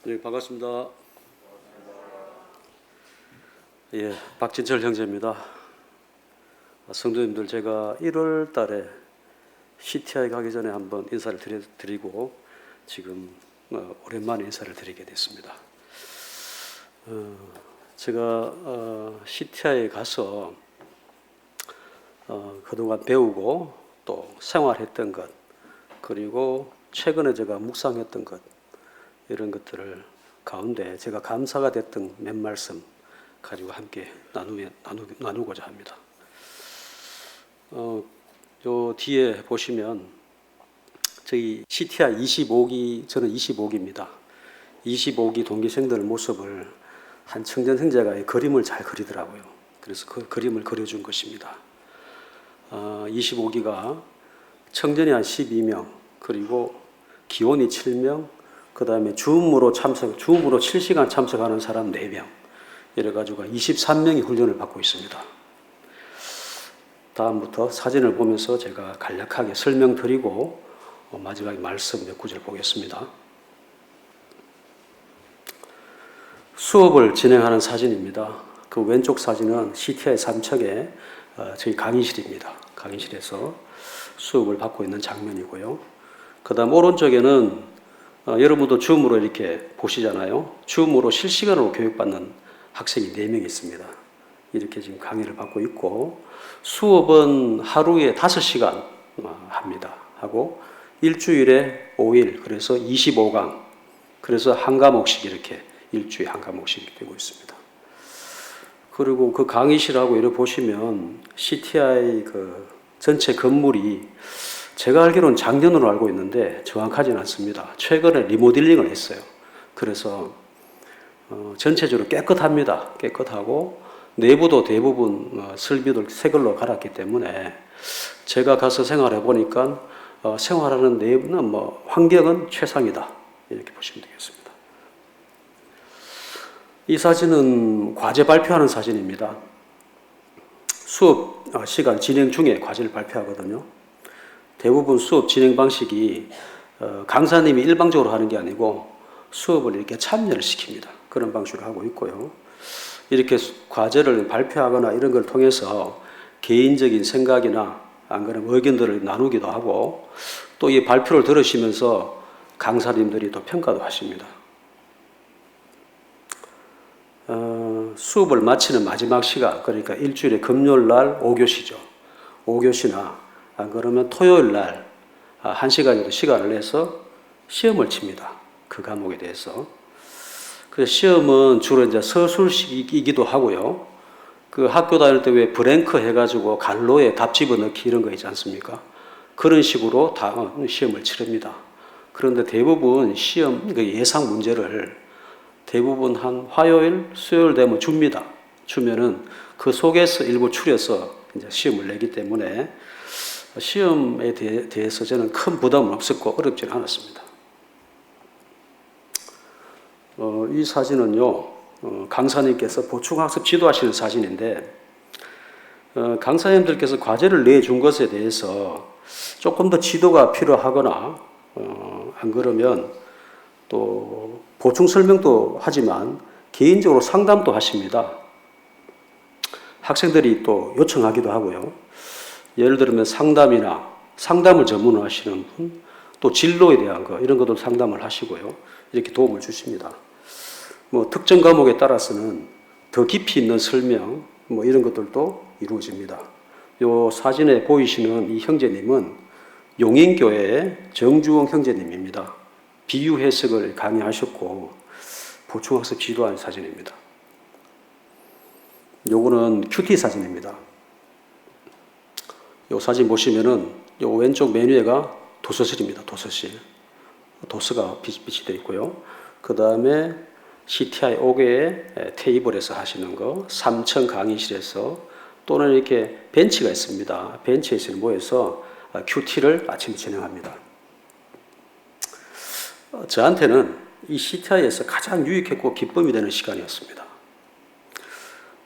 네, 반갑습니다. 예, 박진철 형제입니다. 성도님들, 제가 1월 달에 CTI 가기 전에 한번 인사를 드리고 지금 오랜만에 인사를 드리게 됐습니다. 제가 CTI에 가서 그동안 배우고 또 생활했던 것, 그리고 최근에 제가 묵상했던 것, 이런 것들을 가운데 제가 감사가 됐던 몇 말씀 가지고 함께 나누고자 합니다. 요 뒤에 보시면 저희 CTI 25기, 저는 25기입니다. 25기 동기생들 모습을 한 청년 형제가 그림을 잘 그리더라고요. 그래서 그 그림을 그려준 것입니다. 25기가 청년이 한 12명, 그리고 기혼이 7명, 그 다음에 줌으로 7시간 참석하는 사람 4명, 이래가지고 23명이 훈련을 받고 있습니다. 다음부터 사진을 보면서 제가 간략하게 설명드리고 마지막에 말씀 몇 구절 보겠습니다. 수업을 진행하는 사진입니다. 그 왼쪽 사진은 CTI 3층에 저희 강의실입니다. 강의실에서 수업을 받고 있는 장면이고요. 그 다음 오른쪽에는 여러분도 줌으로 이렇게 보시잖아요. 줌으로 실시간으로 교육받는 학생이 4명 있습니다. 이렇게 지금 강의를 받고 있고, 수업은 하루에 5시간 합니다. 하고 일주일에 5일, 그래서 25강, 그래서 한 과목씩 이렇게 일주일에 한 과목씩 되고 있습니다. 그리고 그 강의실하고 이렇게 보시면 CTI 그 전체 건물이 제가 알기로는 작년으로 알고 있는데 정확하지는 않습니다. 최근에 리모델링을 했어요. 그래서 전체적으로 깨끗합니다. 깨끗하고 내부도 대부분 설비들 새 걸로 갈았기 때문에 제가 가서 생활해 보니까 생활하는 내부는 환경은 최상이다, 이렇게 보시면 되겠습니다. 이 사진은 과제 발표하는 사진입니다. 수업 시간 진행 중에 과제를 발표하거든요. 대부분 수업 진행 방식이 강사님이 일방적으로 하는 게 아니고 수업을 이렇게 참여를 시킵니다. 그런 방식으로 하고 있고요. 이렇게 과제를 발표하거나 이런 걸 통해서 개인적인 생각이나 안 그러면 의견들을 나누기도 하고, 또 이 발표를 들으시면서 강사님들이 또 평가도 하십니다. 수업을 마치는 마지막 시간, 그러니까 일주일에 금요일 날 5교시죠. 5교시나 안 그러면 토요일 날 1시간 정도 시간을 내서 시험을 칩니다. 그 과목에 대해서. 그 시험은 주로 이제 서술식이기도 하고요. 그 학교 다닐 때 왜 브랭크 해가지고 갈로에 답 집어넣기 이런 거 있지 않습니까? 그런 식으로 다 시험을 치릅니다. 그런데 대부분 시험 예상 문제를 대부분 한 화요일, 수요일 되면 줍니다. 주면은 그 속에서 일부 추려서 이제 시험을 내기 때문에 시험에 대해서 저는 큰 부담은 없었고 어렵지는 않았습니다. 이 사진은요, 강사님께서 보충학습 지도하시는 사진인데, 강사님들께서 과제를 내준 것에 대해서 조금 더 지도가 필요하거나, 안 그러면 또 보충 설명도 하지만 개인적으로 상담도 하십니다. 학생들이 또 요청하기도 하고요. 예를 들면 상담을 전문으로 하시는 분, 또 진로에 대한 거, 이런 것도 상담을 하시고요. 이렇게 도움을 주십니다. 특정 과목에 따라서는 더 깊이 있는 설명, 이런 것들도 이루어집니다. 이 사진에 보이시는 이 형제님은 용인교회의 정주홍 형제님입니다. 비유 해석을 강의하셨고 보충학습 지도한 사진입니다. 요거는 큐티 사진입니다. 요 사진 보시면은 요 왼쪽 메뉴가 도서실입니다. 도서실. 도서가 빛이 되어 있고요. 그 다음에 CTI 5개의 테이블에서 하시는 거, 3층 강의실에서, 또는 이렇게 벤치가 있습니다. 벤치에서 모여서 큐티를 아침에 진행합니다. 저한테는 이 CTI에서 가장 유익했고 기쁨이 되는 시간이었습니다.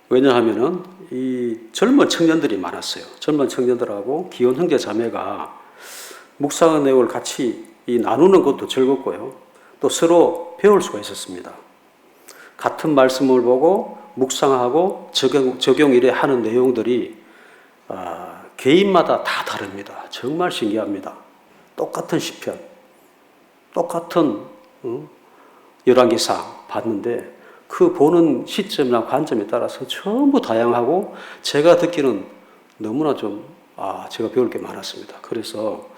왜냐하면은 이 젊은 청년들이 많았어요. 젊은 청년들하고 기혼 형제 자매가 묵상의 내용을 같이 나누는 것도 즐겁고요. 또 서로 배울 수가 있었습니다. 같은 말씀을 보고 묵상하고 적용일에 하는 내용들이 개인마다 다 다릅니다. 정말 신기합니다. 똑같은 시편, 똑같은 열왕기상 봤는데 그 보는 시점이나 관점에 따라서 전부 다양하고 제가 듣기는 너무나 제가 배울 게 많았습니다. 그래서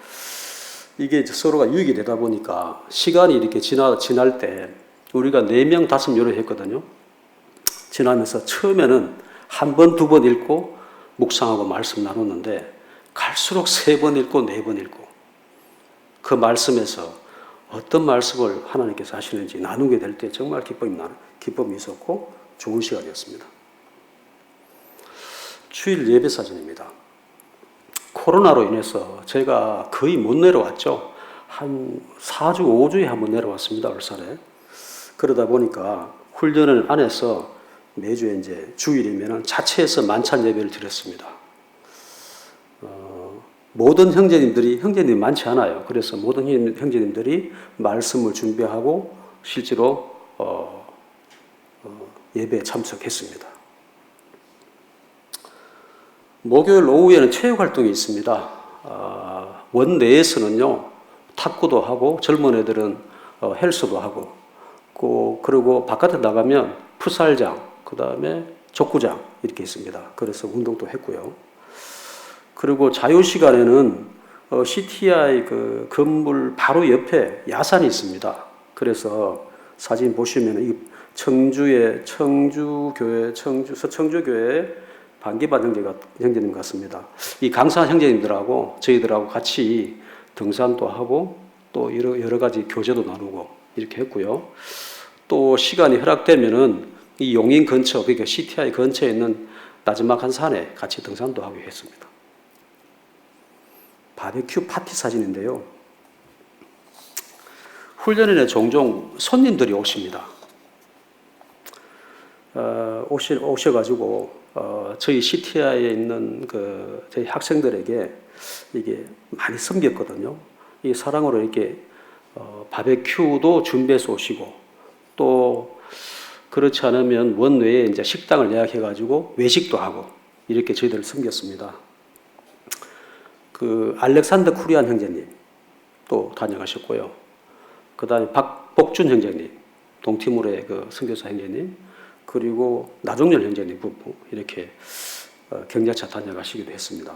이게 서로가 유익이 되다 보니까 시간이 이렇게 지날 때 우리가 4명, 5명을 했거든요. 지나면서 처음에는 1번, 2번 읽고 묵상하고 말씀 나눴는데 갈수록 3번 읽고 4번 읽고 그 말씀에서 어떤 말씀을 하나님께서 하시는지 나누게 될 때 정말 기쁨이 있었고 좋은 시간이었습니다. 주일 예배 사진입니다. 코로나로 인해서 제가 거의 못 내려왔죠. 한 4주, 5주에 한번 내려왔습니다. 울산에. 그러다 보니까 훈련을 안에서 매주 이제 주일이면 자체에서 만찬 예배를 드렸습니다. 모든 형제님이 많지 않아요. 그래서 모든 형제님들이 말씀을 준비하고 실제로 예배에 참석했습니다. 목요일 오후에는 체육 활동이 있습니다. 원 내에서는요, 탁구도 하고 젊은 애들은 헬스도 하고 그리고 바깥에 나가면 풋살장, 그 다음에 족구장 이렇게 있습니다. 그래서 운동도 했고요. 그리고 자유시간에는 CTI 그 건물 바로 옆에 야산이 있습니다. 그래서 사진 보시면 이 서청주교회 반기반 형제님 같습니다. 이 강사 형제님들하고 저희들하고 같이 등산도 하고 또 여러 가지 교제도 나누고 이렇게 했고요. 또 시간이 허락되면은 이 용인 근처, 그러니까 CTI 근처에 있는 나지막한 산에 같이 등산도 하고 했습니다. 바베큐 파티 사진인데요. 훈련에 종종 손님들이 오십니다. 오셔가지고 저희 CTI에 있는 저희 학생들에게 이게 많이 섬겼거든요. 이 사랑으로 이렇게 바베큐도 준비해서 오시고 또 그렇지 않으면 원외에 이제 식당을 예약해가지고 외식도 하고 이렇게 저희들을 섬겼습니다. 그 알렉산더 쿠리안 형제님 또 다녀가셨고요. 그 다음에 박복준 형제님, 동티모르의 그 선교사 형제님, 그리고 나종렬 형제님 부부 이렇게 경자차 다녀가시기도 했습니다.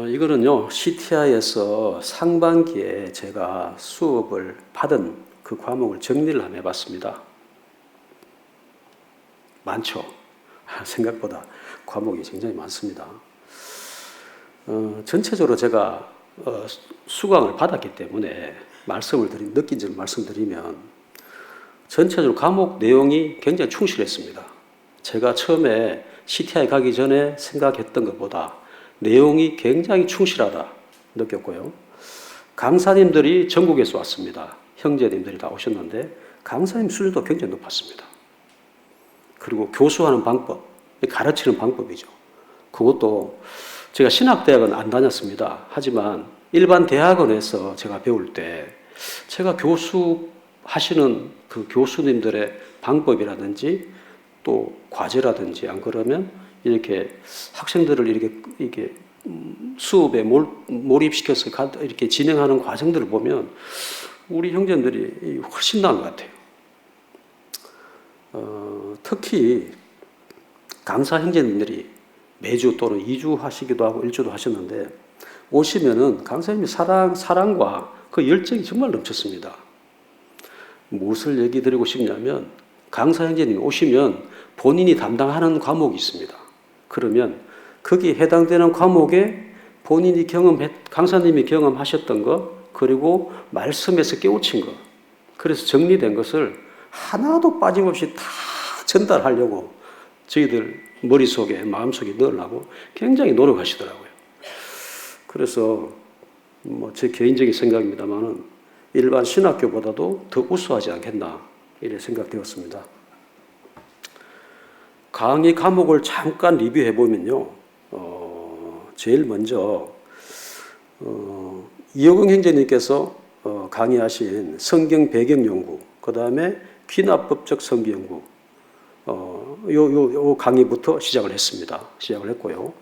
이거는요, CTI에서 상반기에 제가 수업을 받은 그 과목을 정리를 한번 해봤습니다. 많죠. 생각보다 과목이 굉장히 많습니다. 전체적으로 제가 수강을 받았기 때문에 느낀 점을 말씀드리면 전체적으로 과목 내용이 굉장히 충실했습니다. 제가 처음에 CTI 가기 전에 생각했던 것보다 내용이 굉장히 충실하다 느꼈고요. 강사님들이 전국에서 왔습니다. 형제님들이 다 오셨는데 강사님 수준도 굉장히 높았습니다. 그리고 교수하는 방법, 가르치는 방법이죠. 그것도 제가 신학대학은 안 다녔습니다. 하지만 일반 대학원에서 제가 배울 때 제가 교수하시는 그 교수님들의 방법이라든지 또 과제라든지 안 그러면 이렇게 학생들을 이렇게 수업에 몰입시켜서 이렇게 진행하는 과정들을 보면 우리 형제들이 훨씬 나은 것 같아요. 특히 강사 형제님들이 매주 또는 2주 하시기도 하고 1주도 하셨는데 오시면은 강사님이 사랑과 그 열정이 정말 넘쳤습니다. 무엇을 얘기 드리고 싶냐면 강사 형제님이 오시면 본인이 담당하는 과목이 있습니다. 그러면 거기에 해당되는 과목에 강사님이 경험하셨던 것 그리고 말씀에서 깨우친 것 그래서 정리된 것을 하나도 빠짐없이 다 전달하려고 저희들 머릿속에 마음속에 넣으려고 굉장히 노력하시더라고요. 그래서 제 개인적인 생각입니다만은 일반 신학교보다도 더 우수하지 않겠나 이렇게 생각되었습니다. 강의 과목을 잠깐 리뷰해 보면요, 제일 먼저 이호경 형제님께서 강의하신 성경 배경 연구, 그 다음에 귀납법적 성경 연구, 요 강의부터 시작을 했고요.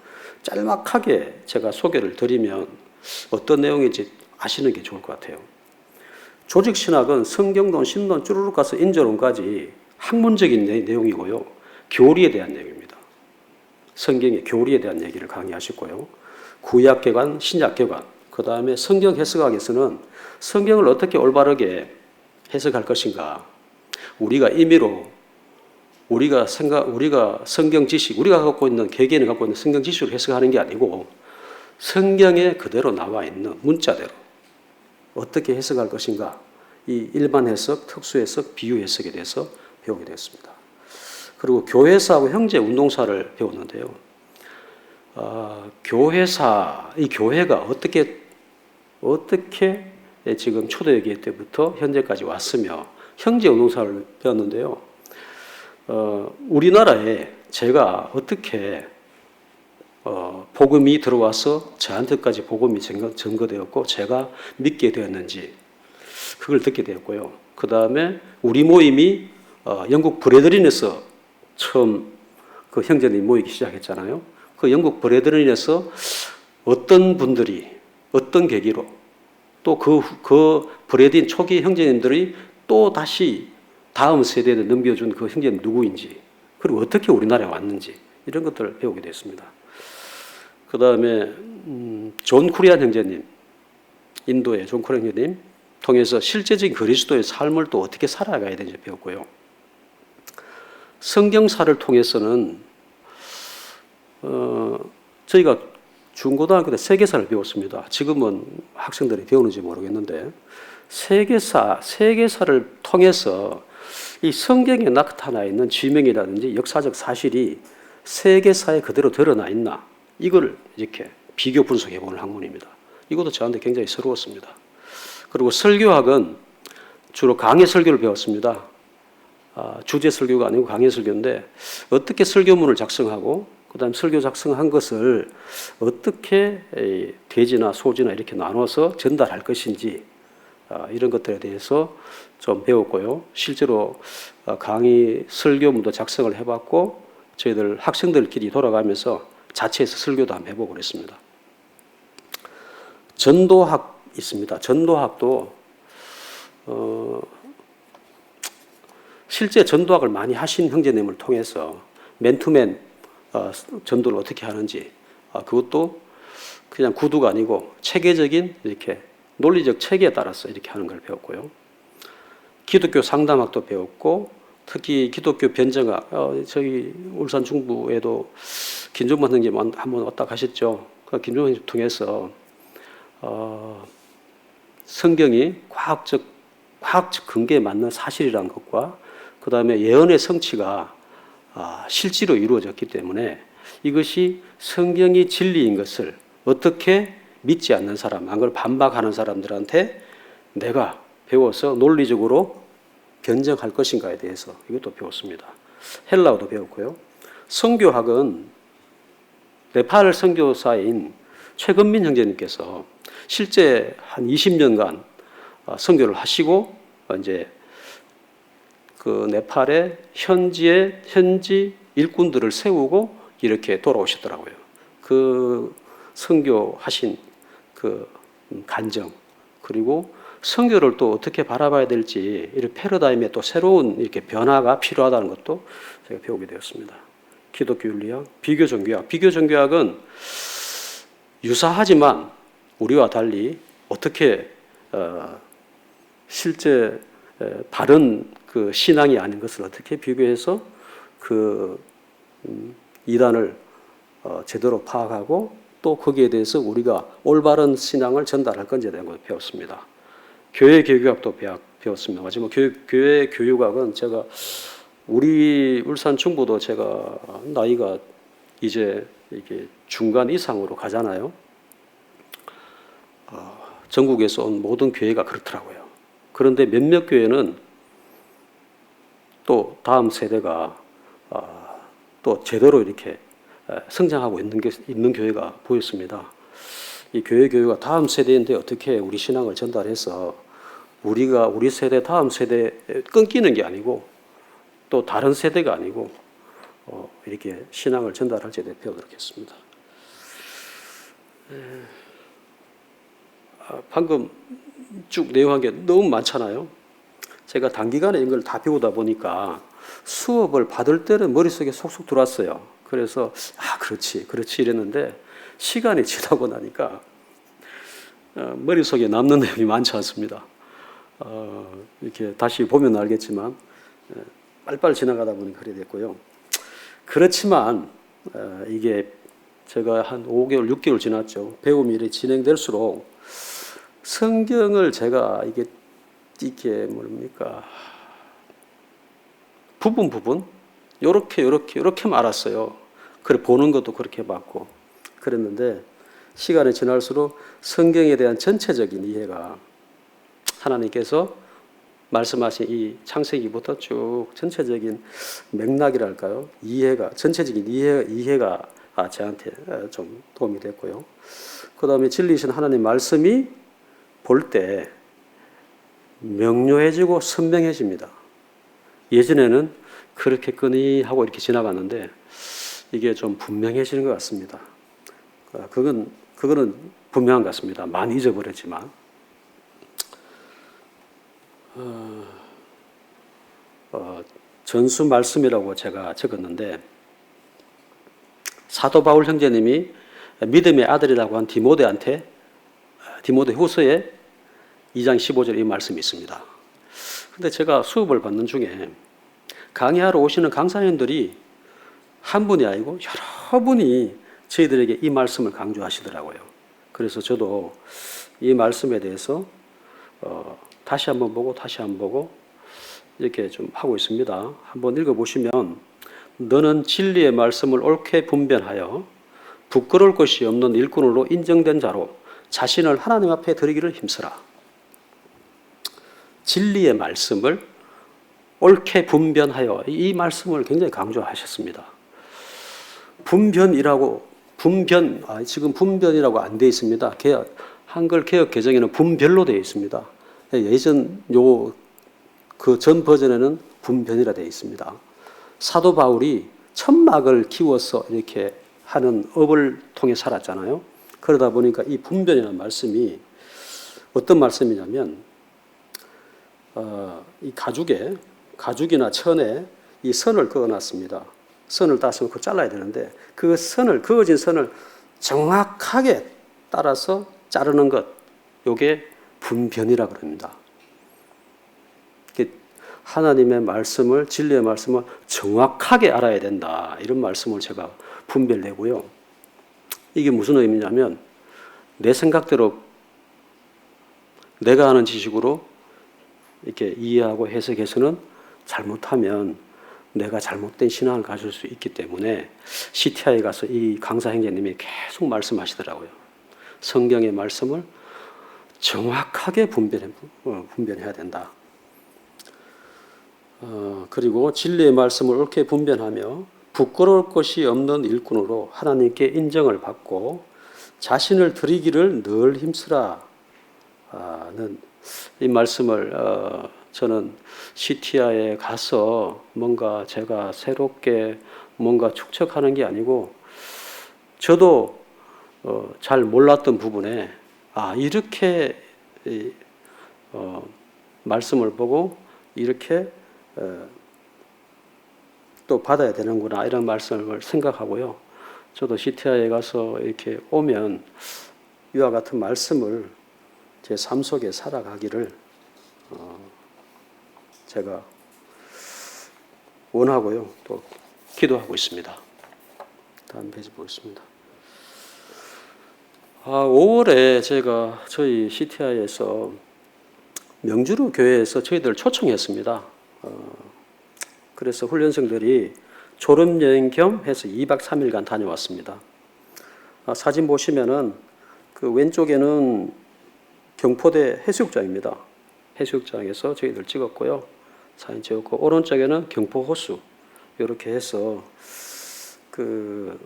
짤막하게 제가 소개를 드리면 어떤 내용인지 아시는 게 좋을 것 같아요. 조직신학은 성경론, 신론, 쭈루룩 가서 인저론까지 학문적인 내용이고요. 교리에 대한 내용입니다. 성경의 교리에 대한 얘기를 강의하셨고요. 구약개관, 신약개관, 그 다음에 성경 해석학에서는 성경을 어떻게 올바르게 해석할 것인가. 우리가 임의로 우리가 성경 지식, 우리가 갖고 있는 개개인이 갖고 있는 성경 지식을 해석하는 게 아니고 성경에 그대로 나와 있는 문자대로 어떻게 해석할 것인가. 이 일반 해석, 특수 해석, 비유 해석에 대해서 배우게 되었습니다. 그리고 교회사하고 형제 운동사를 배웠는데요. 교회사, 이 교회가 어떻게 지금 초대교회 때부터 현재까지 왔으며 형제 운동사를 배웠는데요. 우리나라에 제가 어떻게 복음이 들어와서 저한테까지 복음이 전거되었고 제가 믿게 되었는지 그걸 듣게 되었고요. 그 다음에 우리 모임이 영국 브레드린에서 처음 그 형제들이 모이기 시작했잖아요. 그 영국 브레드린에서 어떤 분들이 어떤 계기로 또 그 브레드린 초기 형제님들이 또 다시 다음 세대에 넘겨준 그 형제는 누구인지 그리고 어떻게 우리나라에 왔는지 이런 것들을 배우게 됐습니다. 그 다음에 존 쿠리안 형제님, 인도의 존 쿠리안 형제님 통해서 실제적인 그리스도의 삶을 또 어떻게 살아가야 되는지 배웠고요. 성경사를 통해서는 저희가 중고등학교 때 세계사를 배웠습니다. 지금은 학생들이 배우는지 모르겠는데 세계사를 통해서 이 성경에 나타나 있는 지명이라든지 역사적 사실이 세계사에 그대로 드러나 있나 이걸 이렇게 비교 분석해 보는 학문입니다. 이것도 저한테 굉장히 새로웠습니다. 그리고 설교학은 주로 강해 설교를 배웠습니다. 주제 설교가 아니고 강해 설교인데 어떻게 설교문을 작성하고 그다음 설교 작성한 것을 어떻게 대지나 소지나 이렇게 나눠서 전달할 것인지 이런 것들에 대해서 좀 배웠고요. 실제로 강의 설교문도 작성을 해봤고 저희들 학생들끼리 돌아가면서 자체에서 설교도 한번 해보고 그랬습니다. 전도학 있습니다. 전도학도 실제 전도학을 많이 하신 형제님을 통해서 맨투맨 전도를 어떻게 하는지 그것도 그냥 구두가 아니고 체계적인 이렇게 논리적 체계에 따라서 이렇게 하는 걸 배웠고요. 기독교 상담학도 배웠고 특히 기독교 변정학 저희 울산 중부에도 김종만 형님 한번 왔다 가셨죠. 그 김종만 형님 통해서 성경이 과학적 근거에 맞는 사실이라는 것과 그 다음에 예언의 성취가 실제로 이루어졌기 때문에 이것이 성경이 진리인 것을 어떻게 믿지 않는 사람, 안 그걸 반박하는 사람들한테 내가 배워서 논리적으로 변정할 것인가에 대해서 이것도 배웠습니다. 헬라어도 배웠고요. 선교학은 네팔 선교사인 최건민 형제님께서 실제 한 20년간 선교를 하시고 이제 그 네팔의 현지 일꾼들을 세우고 이렇게 돌아오셨더라고요. 그 선교하신 그 간정 그리고 선교를 또 어떻게 바라봐야 될지 이런 패러다임에 또 새로운 이렇게 변화가 필요하다는 것도 제가 배우게 되었습니다. 기독교 윤리학, 비교 종교학. 비교 종교학은 유사하지만 우리와 달리 어떻게 실제 바른 그 신앙이 아닌 것을 어떻게 비교해서 그 이단을 제대로 파악하고 또 거기에 대해서 우리가 올바른 신앙을 전달할 건지에 대한 것을 배웠습니다. 교회 교육학도 배웠습니다. 마지막 교회 교육학은 제가 우리 울산 중부도 제가 나이가 이제 이게 중간 이상으로 가잖아요. 전국에서 온 모든 교회가 그렇더라고요. 그런데 몇몇 교회는 또 다음 세대가 또 제대로 이렇게 성장하고 있는 교회가 보였습니다. 이 교회 교육가 다음 세대인데 어떻게 우리 신앙을 전달해서 우리 세대 다음 세대에 끊기는 게 아니고 또 다른 세대가 아니고 이렇게 신앙을 전달할 때 배우도록 했습니다. 방금 쭉 내용한 게 너무 많잖아요. 제가 단기간에 이걸 다 배우다 보니까 수업을 받을 때는 머릿속에 속속 들어왔어요. 그래서 그렇지 이랬는데 시간이 지나고 나니까 머릿속에 남는 내용이 많지 않습니다. 이렇게 다시 보면 알겠지만 빨리빨리 지나가다 보니 그래 됐고요. 그렇지만 이게 제가 한 5개월, 6개월 지났죠. 배움이 이렇게 진행될수록 성경을 제가 이게 뭡니까? 부분 요렇게만 알았어요. 그래 보는 것도 그렇게 봤고 그랬는데 시간이 지날수록 성경에 대한 전체적인 이해가 하나님께서 말씀하신 이 창세기부터 쭉 전체적인 맥락이랄까요? 전체적인 이해가 저한테 좀 도움이 됐고요. 그 다음에 진리이신 하나님 말씀이 볼 때 명료해지고 선명해집니다. 예전에는 그렇게 끄니 하고 이렇게 지나갔는데 이게 좀 분명해지는 것 같습니다. 그거는 분명한 것 같습니다. 많이 잊어버렸지만. 전수 말씀이라고 제가 적었는데 사도 바울 형제님이 믿음의 아들이라고 한 디모데 후서에 2장 15절에 이 말씀이 있습니다. 근데 제가 수업을 받는 중에 강의하러 오시는 강사님들이 한 분이 아니고 여러 분이 저희들에게 이 말씀을 강조하시더라고요. 그래서 저도 이 말씀에 대해서 다시 한번 보고 이렇게 좀 하고 있습니다. 한번 읽어보시면 너는 진리의 말씀을 옳게 분별하여 부끄러울 것이 없는 일꾼으로 인정된 자로 자신을 하나님 앞에 드리기를 힘쓰라. 진리의 말씀을 옳게 분별하여 이 말씀을 굉장히 강조하셨습니다. 지금 분변이라고 안 되어 있습니다. 한글 개역 개정에는 분별로 되어 있습니다. 예전 그 전 버전에는 분변이라 되어 있습니다. 사도 바울이 천막을 키워서 이렇게 하는 업을 통해 살았잖아요. 그러다 보니까 이 분변이라는 말씀이 어떤 말씀이냐면 이 가죽이나 천에 이 선을 그어놨습니다. 선을 따서 그 잘라야 되는데 그어진 선을 정확하게 따라서 자르는 것, 이게 분변이라고 합니다. 하나님의 말씀을, 진리의 말씀을 정확하게 알아야 된다. 이런 말씀을 제가 분별내고요. 이게 무슨 의미냐면 내 생각대로 내가 아는 지식으로 이렇게 이해하고 해석해서는 잘못하면 내가 잘못된 신앙을 가질 수 있기 때문에 CTI에 가서 이 강사 형제님이 계속 말씀하시더라고요. 성경의 말씀을 정확하게 분별해야 된다. 그리고 진리의 말씀을 옳게 분별하며 부끄러울 것이 없는 일꾼으로 하나님께 인정을 받고 자신을 드리기를 늘 힘쓰라는 이 말씀을 저는 CTI에 가서 뭔가 제가 새롭게 뭔가 축적하는 게 아니고 저도 잘 몰랐던 부분에 이렇게 말씀을 보고 이렇게 또 받아야 되는구나 이런 말씀을 생각하고요. 저도 CTI에 가서 이렇게 오면 이와 같은 말씀을 제 삶 속에 살아가기를 제가 원하고요. 또 기도하고 있습니다. 다음 페이지 보겠습니다. 5월에 제가 저희 CTI에서 명주루 교회에서 저희들 초청했습니다. 그래서 훈련생들이 졸업여행 겸 해서 2박 3일간 다녀왔습니다. 사진 보시면은 그 왼쪽에는 경포대 해수욕장입니다. 해수욕장에서 저희들 찍었고요. 사진 찍었고, 오른쪽에는 경포호수. 이렇게 해서 그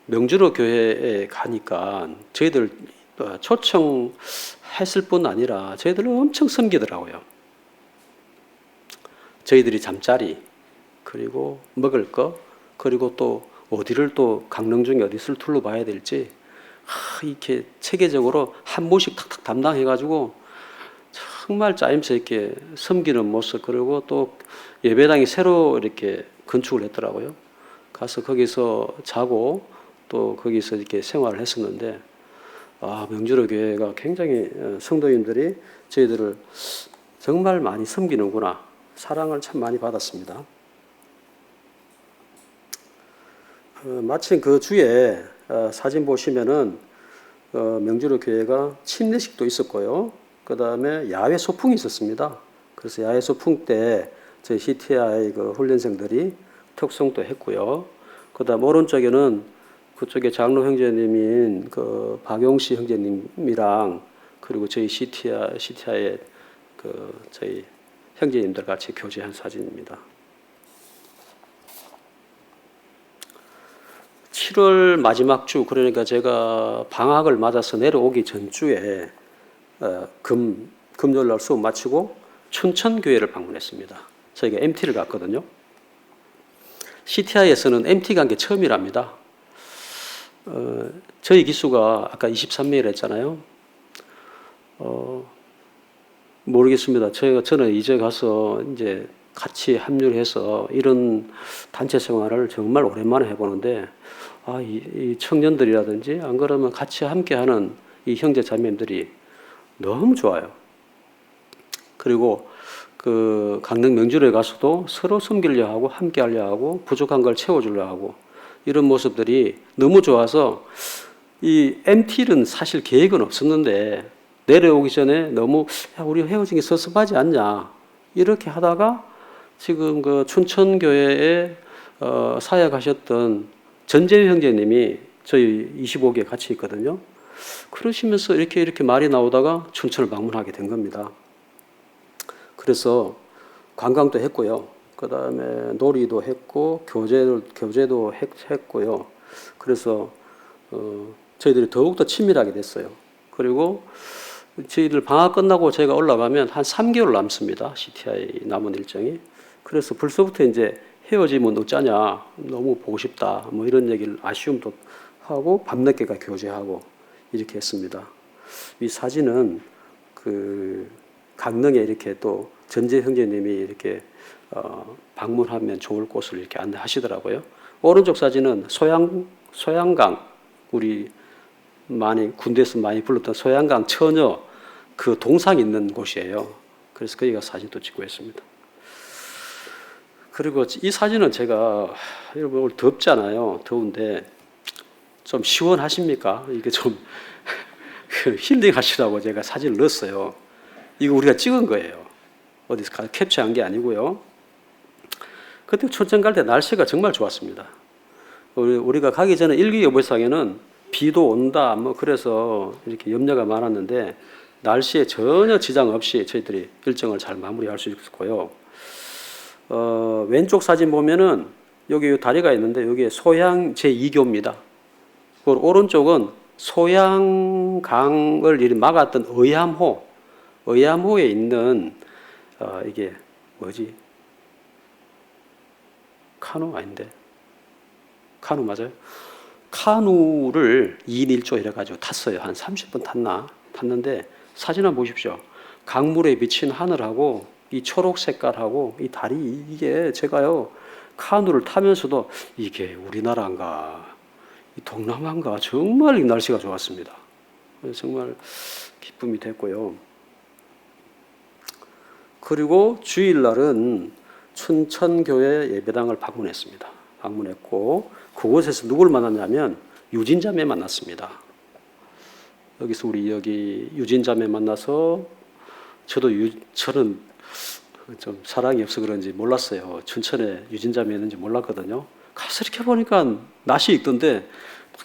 명주로 교회에 가니까 저희들 초청했을 뿐 아니라 저희들을 엄청 섬기더라고요. 저희들이 잠자리, 그리고 먹을 거, 그리고 또 어디를 또 강릉 중에 어디를 둘러봐야 될지 이렇게 체계적으로 한 모씩 탁탁 담당해가지고 정말 짜임새 있게 섬기는 모습, 그리고 또 예배당이 새로 이렇게 건축을 했더라고요. 가서 거기서 자고 또 거기서 이렇게 생활을 했었는데, 명주로 교회가 굉장히 성도님들이 저희들을 정말 많이 섬기는구나, 사랑을 참 많이 받았습니다. 마침 그 주에 사진 보시면은 명주로 교회가 침례식도 있었고요. 그 다음에 야외 소풍이 있었습니다. 그래서 야외 소풍 때 저희 CTI 그 훈련생들이 특송도 했고요. 그 다음 오른쪽에는 그쪽에 장로 형제님인 그 박용시 형제님이랑 그리고 저희 CTI의 그 저희 형제님들 같이 교제한 사진입니다. 7월 마지막 주, 그러니까 제가 방학을 맞아서 내려오기 전주에 금요일날 수업 마치고 춘천교회를 방문했습니다. 저희가 MT를 갔거든요. CTI에서는 MT 간 게 처음이랍니다. 저희 기수가 아까 23명이라 했잖아요. 모르겠습니다. 저는 이제 가서 이제 같이 합류를 해서 이런 단체 생활을 정말 오랜만에 해보는데, 이 청년들이라든지 안 그러면 같이 함께하는 이 형제 자매들이 너무 좋아요. 그리고 그 강릉 명주로에 가서도 서로 섬기려 하고 함께하려 하고 부족한 걸 채워주려 하고 이런 모습들이 너무 좋아서, 이 MT는 사실 계획은 없었는데 내려오기 전에 너무 우리 헤어진 게 섭섭하지 않냐 이렇게 하다가 지금 그 춘천교회에 사역하셨던 전재유 형제님이 저희 25개 같이 있거든요. 그러시면서 이렇게 말이 나오다가 춘천을 방문하게 된 겁니다. 그래서 관광도 했고요. 그 다음에 놀이도 했고 교제도 했고요. 그래서 저희들이 더욱더 친밀하게 됐어요. 그리고 저희들 방학 끝나고 제가 올라가면 한 3개월 남습니다. CTI 남은 일정이. 그래서 벌써부터 이제 헤어지면 어쩌냐, 너무 보고 싶다, 뭐 이런 얘기를 아쉬움도 하고 밤늦게가 교제하고 이렇게 했습니다. 이 사진은 그 강릉에 이렇게 또 전재 형제님이 이렇게 방문하면 좋을 곳을 이렇게 안내하시더라고요. 오른쪽 사진은 소양강, 우리 많이 군대에서 많이 불렀던 소양강 처녀 그 동상 있는 곳이에요. 그래서 거기가 사진도 찍고 했습니다. 그리고 이 사진은 제가, 여러분 오늘 덥잖아요. 더운데 좀 시원하십니까? 이게 좀 힐링하시라고 제가 사진을 넣었어요. 이거 우리가 찍은 거예요. 어디서 캡처한 게 아니고요. 그때 춘천 갈 때 날씨가 정말 좋았습니다. 우리가 가기 전에 일기예보상에는 비도 온다, 뭐 그래서 이렇게 염려가 많았는데 날씨에 전혀 지장 없이 저희들이 일정을 잘 마무리할 수 있었고요. 왼쪽 사진 보면은 여기 다리가 있는데 여기에 소양 제2교입니다. 그리고 오른쪽은 소양강을 이렇게 막았던 의암호에 있는 이게 뭐지? 카누 아닌데? 카누 맞아요? 카누를 2인 1조 이래가지고 탔어요. 한 30분 탔는데 사진 한번 보십시오. 강물에 비친 하늘하고 이 초록 색깔하고 이 다리, 이게 제가요 카누를 타면서도 이게 우리나라인가 이 동남아인가 정말 이 날씨가 좋았습니다. 정말 기쁨이 됐고요. 그리고 주일날은 춘천교회 예배당을 방문했습니다. 방문했고 그곳에서 누굴 만났냐면 유진자매 만났습니다. 여기서 우리 여기 유진자매 만나서 저는 좀 사랑이 없어 그런지 몰랐어요. 춘천에 유진자매 있는지 몰랐거든요. 가서 이렇게 보니까 낯이 익던데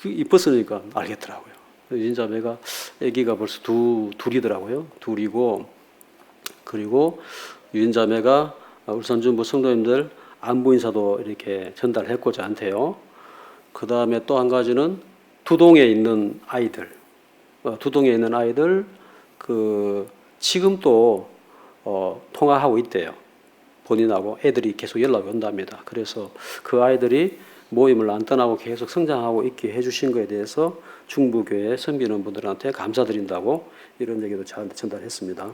입었으니까 알겠더라고요. 유진자매가 아기가 벌써 둘이더라고요. 둘이고, 그리고 유진자매가 울산중부 성도님들 안부 인사도 이렇게 전달했고 저한테요. 그 다음에 또 한 가지는 두동에 있는 아이들, 두동에 있는 아이들 지금 또 통화하고 있대요. 본인하고 애들이 계속 연락이 온답니다. 그래서 그 아이들이 모임을 안 떠나고 계속 성장하고 있게 해주신 거에 대해서 중부교회 섬기는 분들한테 감사드린다고 이런 얘기도 저한테 전달했습니다.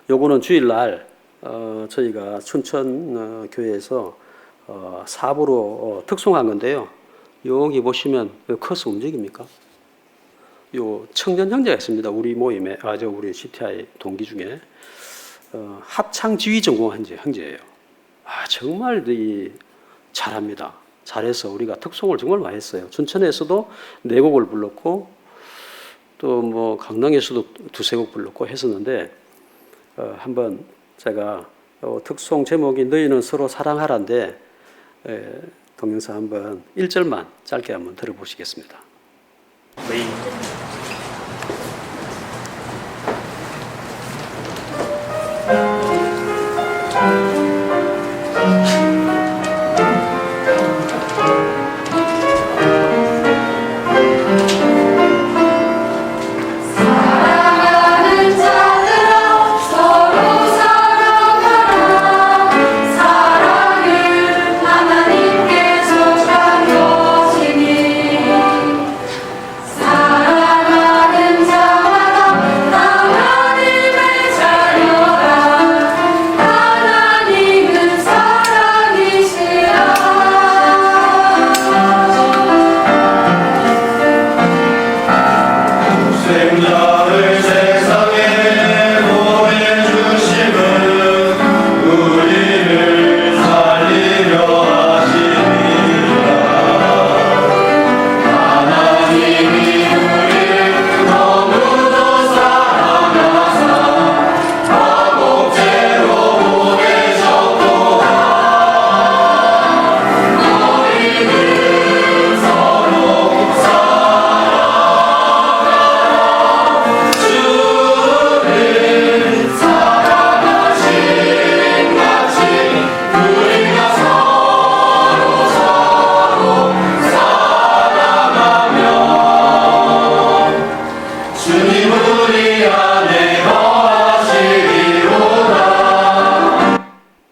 요거는 주일날 저희가 춘천 교회에서 사부로 특송한 건데요. 여기 보시면 커서 움직입니까? 요 청년 형제가 있습니다. 우리 모임에 우리 CTI 동기 중에 합창 지휘 전공한 형제예요. 정말 잘합니다. 잘해서 우리가 특송을 정말 많이 했어요. 춘천에서도 4곡을 불렀고 또 뭐 강릉에서도 2-3곡 불렀고 했었는데 한번 제가 특송 제목이 너희는 서로 사랑하라인데 동영상 한번 1절만 짧게 한번 들어보시겠습니다. 메인.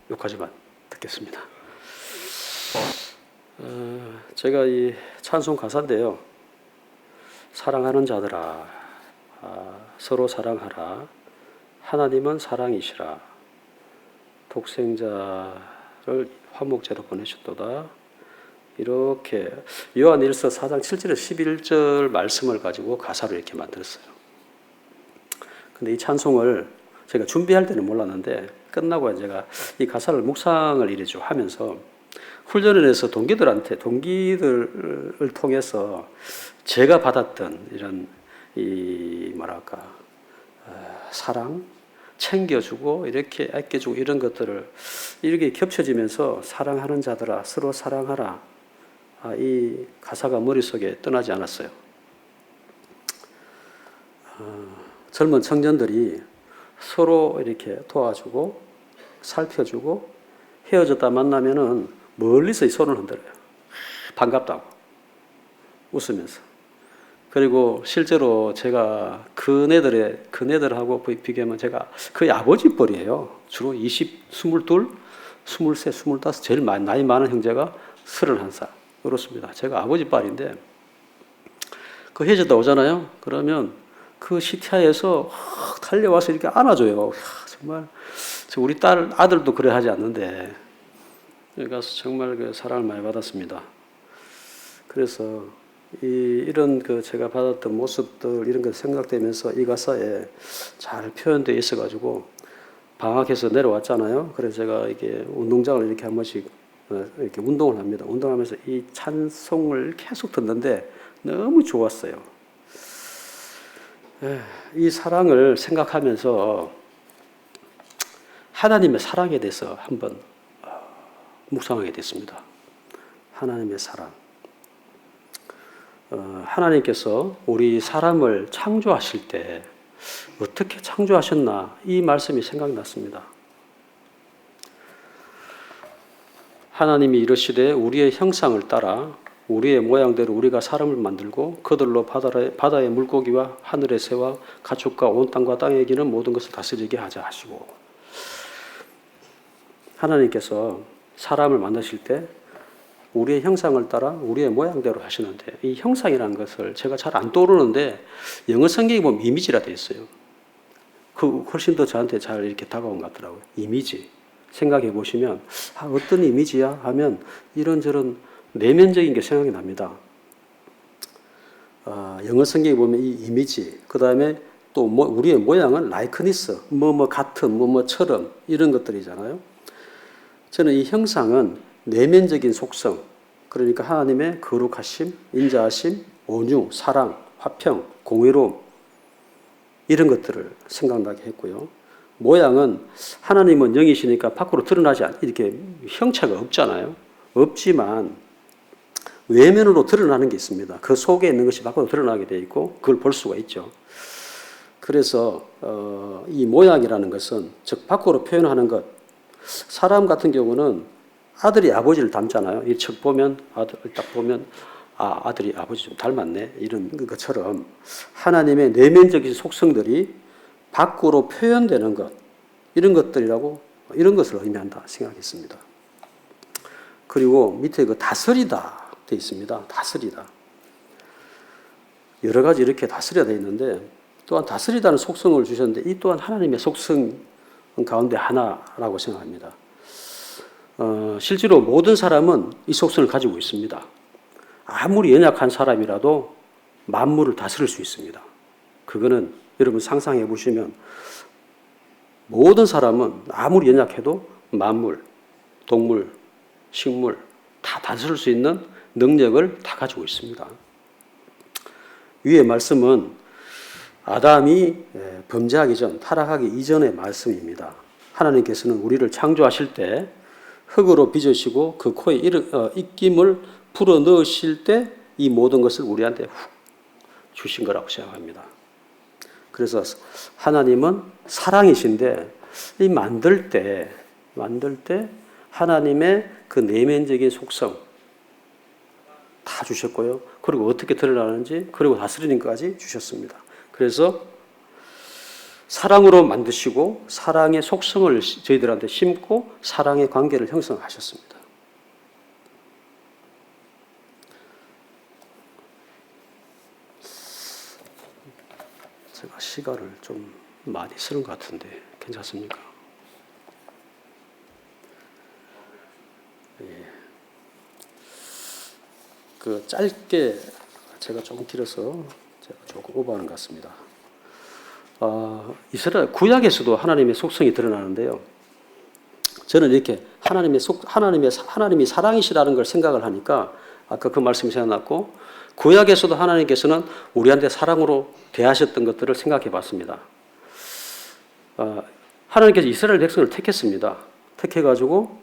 여기까지만 듣겠습니다. 제가 이 찬송 가사인데요. 사랑하는 자들아, 서로 사랑하라. 하나님은 사랑이시라. 독생자를 화목제로 보내셨도다. 이렇게 요한일서 4장 7절에서 11절 말씀을 가지고 가사를 이렇게 만들었어요. 근데 이 찬송을 제가 준비할 때는 몰랐는데 끝나고 제가 이 가사를 묵상을 이래죠 하면서 훈련원에서 동기들을 통해서 제가 받았던 이런 사랑, 챙겨주고 이렇게 아껴주고 이런 것들을 이렇게 겹쳐지면서 사랑하는 자들아 서로 사랑하라. 이 가사가 머릿속에 떠나지 않았어요. 젊은 청년들이 서로 이렇게 도와주고 살펴주고 헤어졌다 만나면은 멀리서 손을 흔들어요. 반갑다고 웃으면서. 그리고 실제로 제가 그네들하고 비교하면 제가 거의 아버지 뻘이에요. 주로 22, 23, 25, 제일 나이 많은 형제가 31살. 그렇습니다. 제가 아버지 뻘인데 헤어졌다 오잖아요. 그러면 그 시티아에서 달려와서 이렇게 안아줘요. 정말 우리 아들도 그래 하지 않는데 여기 가서 정말 사랑을 많이 받았습니다. 그래서 이런 제가 받았던 모습들 이런 것 생각되면서 이 가사에 잘 표현되어 있어가지고 방학해서 내려왔잖아요. 그래서 제가 이게 운동장을 이렇게 한 번씩 이렇게 운동을 합니다. 운동하면서 이 찬송을 계속 듣는데 너무 좋았어요. 이 사랑을 생각하면서 하나님의 사랑에 대해서 한번 묵상하게 됐습니다. 하나님의 사랑. 하나님께서 우리 사람을 창조하실 때 어떻게 창조하셨나 이 말씀이 생각났습니다. 하나님이 이르시되 우리의 형상을 따라 우리의 모양대로 우리가 사람을 만들고 그들로 바다의 물고기와 하늘의 새와 가축과 온 땅과 땅에 기는 모든 것을 다스리게 하자 하시고, 하나님께서 사람을 만드실 때 우리의 형상을 따라 우리의 모양대로 하시는데, 이 형상이라는 것을 제가 잘 안 떠오르는데 영어 성경에 보면 이미지라 되어 있어요. 그 훨씬 더 저한테 잘 이렇게 다가온 것 같더라고요. 이미지. 생각해 보시면 어떤 이미지야 하면 이런저런 내면적인 게 생각이 납니다. 영어 성경에 보면 이 이미지, 그 다음에 또 우리의 모양은 라이크니스, 같은, 뭐처럼 이런 것들이잖아요. 저는 이 형상은 내면적인 속성, 그러니까 하나님의 거룩하심, 인자하심, 온유, 사랑, 화평, 공의로움, 이런 것들을 생각나게 했고요. 모양은 하나님은 영이시니까 밖으로 드러나지 이렇게 형체가 없잖아요. 없지만 외면으로 드러나는 게 있습니다. 그 속에 있는 것이 밖으로 드러나게 되어 있고 그걸 볼 수가 있죠. 그래서 이 모양이라는 것은, 즉 밖으로 표현하는 것, 사람 같은 경우는 아들이 아버지를 닮잖아요. 이 책 보면 아들 딱 보면 아들이 아버지 좀 닮았네, 이런 것처럼 하나님의 내면적인 속성들이 밖으로 표현되는 것, 이런 것들이라고, 이런 것을 의미한다 생각했습니다. 그리고 밑에 그 다스리다 되어 있습니다. 다스리다. 여러 가지 이렇게 다스려야 되어 있는데, 또한 다스리다는 속성을 주셨는데 이 또한 하나님의 속성 가운데 하나라고 생각합니다. 실제로 모든 사람은 이 속성을 가지고 있습니다. 아무리 연약한 사람이라도 만물을 다스릴 수 있습니다. 그거는 여러분 상상해 보시면 모든 사람은 아무리 연약해도 만물, 동물, 식물 다 다스릴 수 있는 능력을 다 가지고 있습니다. 위의 말씀은 아담이 범죄하기 전, 타락하기 이전의 말씀입니다. 하나님께서는 우리를 창조하실 때 흙으로 빚으시고 그 코에 입김을 불어 넣으실 때 이 모든 것을 우리한테 훅 주신 거라고 생각합니다. 그래서 하나님은 사랑이신데 이 만들 때 하나님의 그 내면적인 속성 다 주셨고요. 그리고 어떻게 드러나는지, 그리고 다스리는 것까지 주셨습니다. 그래서 사랑으로 만드시고 사랑의 속성을 저희들한테 심고 사랑의 관계를 형성하셨습니다. 제가 시간을 좀 많이 쓰는 것 같은데 괜찮습니까? 예. 그 짧게 제가 조금 길어서 제가 조금 오버하는 것 같습니다. 이스라엘 구약에서도 하나님의 속성이 드러나는데요. 저는 이렇게 하나님이 사랑이시라는 걸 생각을 하니까 아까 그 말씀이 생각났고, 구약에서도 하나님께서는 우리한테 사랑으로 대하셨던 것들을 생각해 봤습니다. 하나님께서 이스라엘 백성을 택했습니다. 택해가지고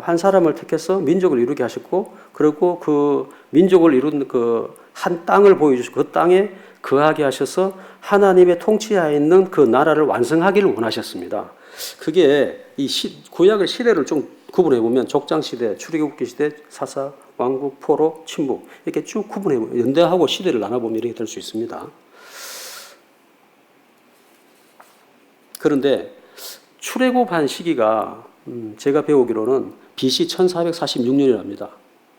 한 사람을 택해서 민족을 이루게 하셨고, 그리고 그 민족을 이룬 그 한 땅을 보여주시고 그 땅에 거하게 하셔서 하나님의 통치하에 있는 그 나라를 완성하기를 원하셨습니다. 그게 이 구약의 시대를 좀 구분해 보면 족장 시대, 출애굽기 시대, 사사, 왕국, 포로, 침묵, 이렇게 쭉 구분해 보면, 연대하고 시대를 나눠보면 이렇게 될 수 있습니다. 그런데 출애굽한 시기가 제가 배우기로는 BC 1446년이랍니다.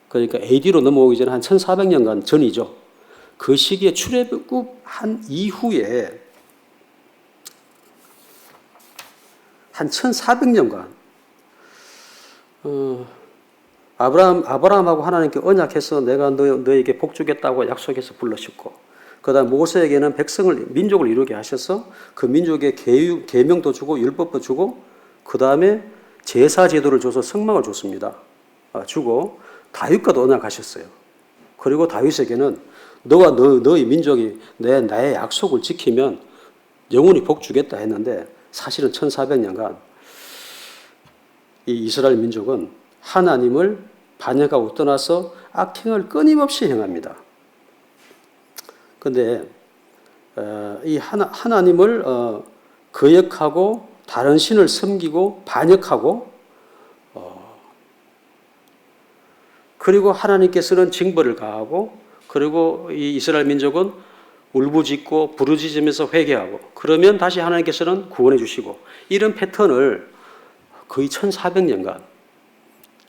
그러니까 AD로 넘어오기 전에 한 1400년간 전이죠. 그 시기에 출애굽한 이후에 한 1400년간 아브라함하고 하나님께 언약해서 내가 너에게 복 주겠다고 약속해서 불러셨고, 그 다음 모세에게는 민족을 이루게 하셔서 그 민족에 계명도 주고 율법도 주고, 그 다음에 제사 제도를 줘서 성막을 줬습니다. 주고 다윗과도 언약하셨어요. 그리고 다윗에게는 너와 너의 민족이 나의 약속을 지키면 영원히 복 주겠다 했는데, 사실은 1400년간 이 이스라엘 민족은 하나님을 반역하고 떠나서 악행을 끊임없이 행합니다. 그런데 이 하나님을 거역하고 다른 신을 섬기고 반역하고 그리고 하나님께서는 징벌을 가하고 그리고 이 이스라엘 민족은 울부짖고 부르짖으면서 회개하고 그러면 다시 하나님께서는 구원해 주시고 이런 패턴을 거의 1400년간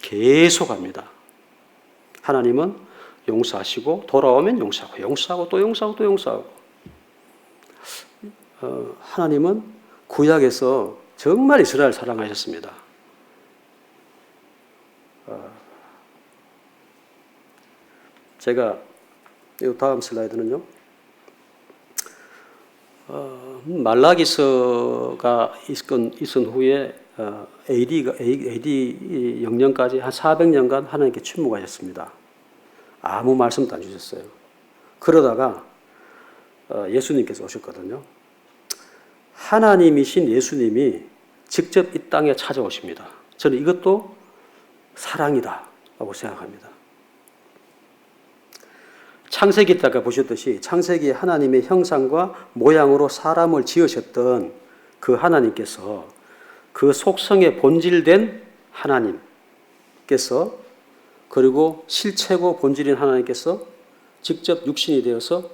계속합니다. 하나님은 용서하시고 돌아오면 용서하고 용서하고 또 용서하고 또 용서하고 하나님은 구약에서 정말 이스라엘 사랑하셨습니다. 제가 이 다음 슬라이드는요. 말라기서가 있은 후에 AD 0년까지 한 400년간 하나님께 침묵하셨습니다. 아무 말씀도 안 주셨어요. 그러다가 예수님께서 오셨거든요. 하나님이신 예수님이 직접 이 땅에 찾아오십니다. 저는 이것도 사랑이다라고 생각합니다. 창세기 때 아까 보셨듯이 창세기에 하나님의 형상과 모양으로 사람을 지으셨던 그 하나님께서 그 속성에 본질된 하나님께서 그리고 실체고 본질인 하나님께서 직접 육신이 되어서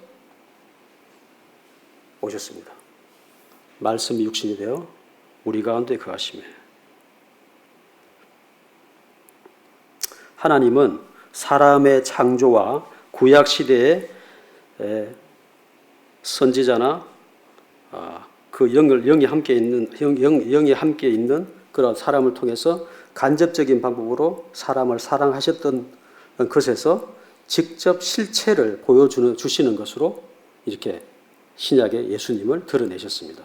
오셨습니다. 말씀이 육신이 되어 우리 가운데 거하시며 하나님은 사람의 창조와 구약 시대의 선지자나 그 영이 함께 있는 그런 사람을 통해서 간접적인 방법으로 사람을 사랑하셨던 것에서 직접 실체를 보여주시는 것으로 이렇게 신약의 예수님을 드러내셨습니다.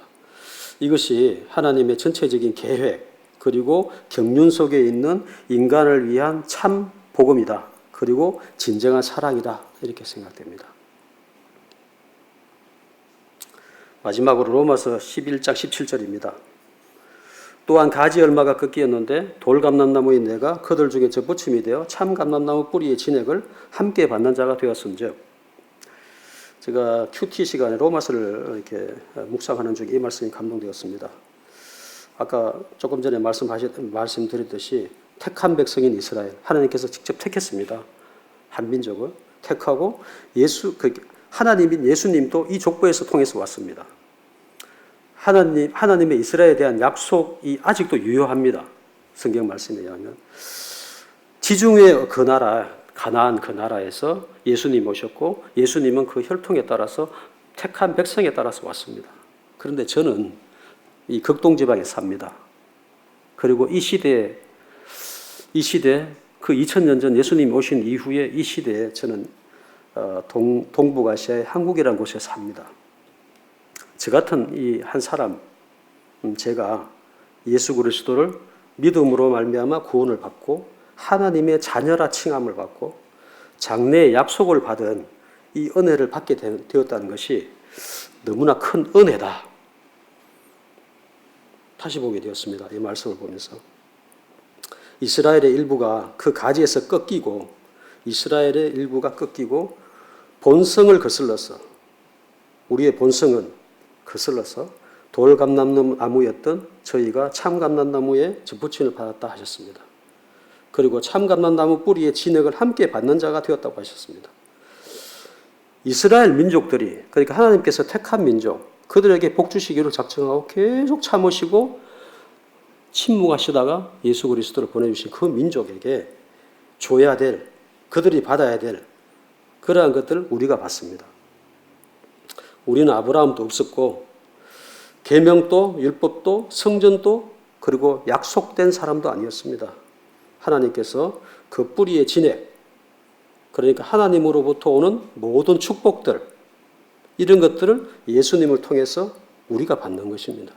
이것이 하나님의 전체적인 계획 그리고 경륜 속에 있는 인간을 위한 참 복음이다. 그리고 진정한 사랑이다. 이렇게 생각됩니다. 마지막으로 로마서 11장 17절입니다. 또한 가지 얼마가 꺾이었는데 돌감람나무인 내가 그들 중에 접붙임이 되어 참 감람나무 뿌리의 진액을 함께 받는 자가 되었은즉 제가 큐티 시간에 로마서를 이렇게 묵상하는 중에 이 말씀이 감동되었습니다. 아까 조금 전에 말씀드렸듯이 택한 백성인 이스라엘 하나님께서 직접 택했습니다. 한 민족을 택하고 하나님인 예수님도 이 족보에서 통해서 왔습니다. 하나님의 이스라엘에 대한 약속이 아직도 유효합니다. 성경 말씀에 의하면 지중해 그 나라 가나안 그 나라에서 예수님 오셨고 예수님은 그 혈통에 따라서 택한 백성에 따라서 왔습니다. 그런데 저는 이 극동지방에 삽니다. 그리고 이 시대 그 2000년 전 예수님이 오신 이후에 이 시대에 저는 동북아시아의 한국이라는 곳에 삽니다. 저 같은 이 한 사람, 제가 예수 그리스도를 믿음으로 말미암아 구원을 받고 하나님의 자녀라 칭함을 받고 장래의 약속을 받은 이 은혜를 받게 되었다는 것이 너무나 큰 은혜다. 다시 보게 되었습니다. 이 말씀을 보면서 이스라엘의 일부가 그 가지에서 꺾이고 이스라엘의 일부가 꺾이고 본성을 거슬러서 우리의 본성은 거슬러서 돌감람나무였던 저희가 참감람나무에 접붙임을 받았다 하셨습니다. 그리고 참감람나무 뿌리의 진액을 함께 받는 자가 되었다고 하셨습니다. 이스라엘 민족들이 그러니까 하나님께서 택한 민족 그들에게 복 주시기를 작정하고 계속 참으시고 침묵하시다가 예수 그리스도를 보내주신 그 민족에게 줘야 될 그들이 받아야 될 그러한 것들을 우리가 받습니다. 우리는 아브라함도 없었고 계명도 율법도 성전도 그리고 약속된 사람도 아니었습니다. 하나님께서 그 뿌리의 진액 그러니까 하나님으로부터 오는 모든 축복들 이런 것들을 예수님을 통해서 우리가 받는 것입니다.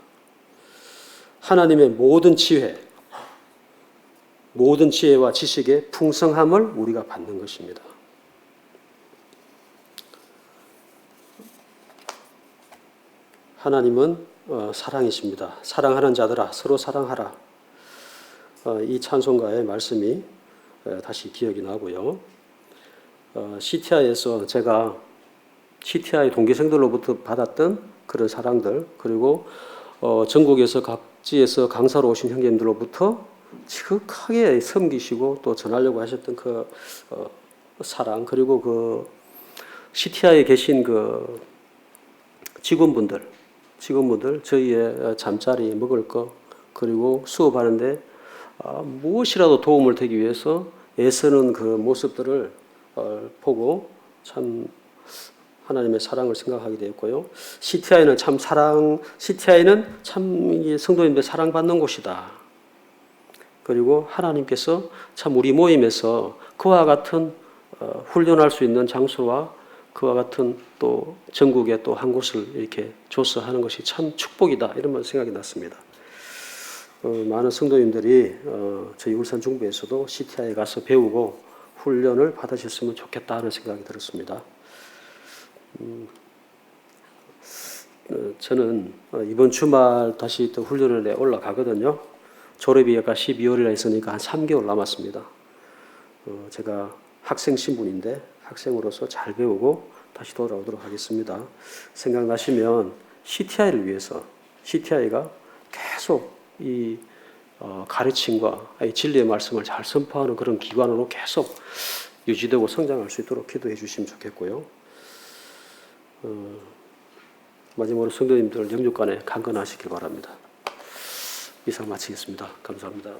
하나님의 모든 지혜와 지식의 풍성함을 우리가 받는 것입니다. 하나님은 사랑이십니다. 사랑하는 자들아 서로 사랑하라. 이 찬송가의 말씀이 다시 기억이 나고요. CTI에서 제가 CTI 동기생들로부터 받았던 그런 사랑들 그리고 전국에서 각지에서 강사로 오신 형제님들로부터 지극하게 섬기시고 또 전하려고 하셨던 그 사랑, 그리고 그 CTI에 계신 그 직원분들 저희의 잠자리, 먹을 거, 그리고 수업하는데 무엇이라도 도움을 되기 위해서 애쓰는 그 모습들을 보고 참 하나님의 사랑을 생각하게 되었고요. CTI는 참 성도님들 사랑받는 곳이다. 그리고 하나님께서 참 우리 모임에서 그와 같은 훈련할 수 있는 장소와 그와 같은 또 전국에 또 한 곳을 이렇게 줘서 하는 것이 참 축복이다, 이런 생각이 났습니다. 많은 성도님들이 저희 울산 중부에서도 CTI에 가서 배우고 훈련을 받으셨으면 좋겠다 하는 생각이 들었습니다. 저는 이번 주말 다시 또 훈련을 올라가거든요. 졸업이 아까 12월이라 했으니까 한 3개월 남았습니다. 제가 학생 신분인데 학생으로서 잘 배우고 다시 돌아오도록 하겠습니다. 생각나시면 CTI를 위해서, CTI가 계속 이 가르침과 이 진리의 말씀을 잘 선포하는 그런 기관으로 계속 유지되고 성장할 수 있도록 기도해 주시면 좋겠고요. 마지막으로 성도님들 영육간에 강건하시길 바랍니다. 이상 마치겠습니다. 감사합니다.